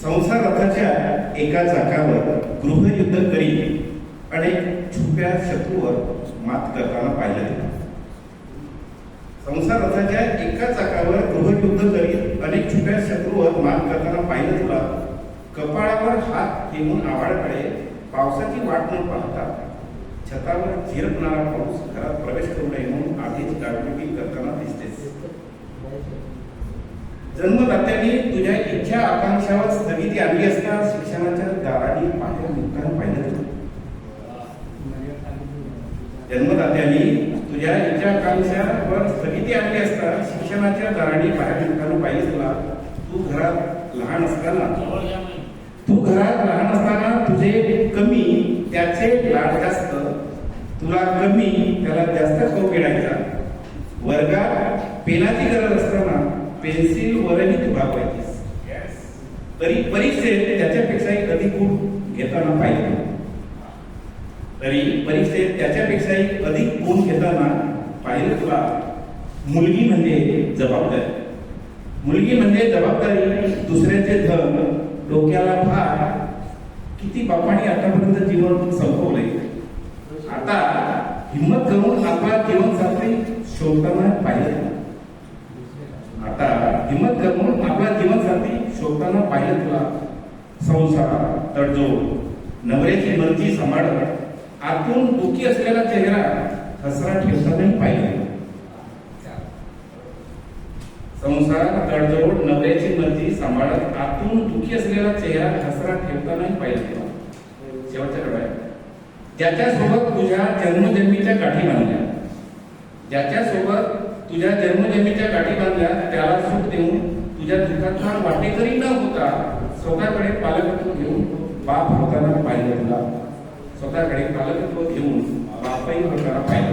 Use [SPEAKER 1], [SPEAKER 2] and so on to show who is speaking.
[SPEAKER 1] संसार रथाच्या एका चाकावर गृहयुद्ध करी अनेक छुप्या शत्रूवर मात करताना पाहिलं गेलं. संसार रथाच्या एका चाकावर गृहयुद्ध करीत अनेक छुप्या शत्रूवर मात करताना पाहिलं तुला. कपाळावर हात ठेवून आभाळाकडे पावसाची वाट न पाहता छतावर झिरपणारा पाऊस घरात प्रवेश करू नये म्हणून आधीच गाठोडी करताना दिसतेस. जन्मदात्यांनी तुझ्या इच्छा आकांक्षावर स्थगिती आणली असता शिक्षणाच्या दाराने बाहेर निघताना पाहिलं तुला. जन्मदात्यांनी तुझ्या इच्छा आकांक्षावर स्थगिती आणली असता शिक्षणाच्या दाराने बाहेर निघताना पाहिजे तुला. तू घरात लहान असताना तुझे कमी त्याचे लाड जास्त, तुला कमी त्याला जास्त खाऊ पिडायचा. वर्गात पेनाची गरज असताना पेन्सिल वरही तू भागवायचीस. तरी परीक्षेत त्याच्यापेक्षाही अधिक गुण घेताना पाहिजे. तुला. मुलगी म्हणजे जबाबदारी, दुसऱ्याचे धन, डोक्याला भार. किती बापांनी आतापर्यंत जीवन संपवलंय. आता हिंमत करून आपला जीवनसाथी शोधताना पाहिजे. तुला. संसार, तडजोड, नवऱ्याची मर्जी सांभाळत आतून दुखी असलेला चेहरा हसरा ठेवतानाही पाहिजे. संसार, तडजोड, नवऱ्याची मर्जी सांभाळत आतून दुखी असलेला चेहरा हसरा ठेवतानाही पाहिजे. शेवटच्या कडा ज्याच्यासोबत तुझ्या जन्मजन्मीच्या गाठी बांधल्या त्याला सुख देऊन तुझ्या दुःखात वाटेकरी न होता स्वतःकडे पालकत्व घेऊन बाप होताना पाहिजे तुला. स्वतःकडे पालकत्व घेऊन बापही होताना पाहिजे.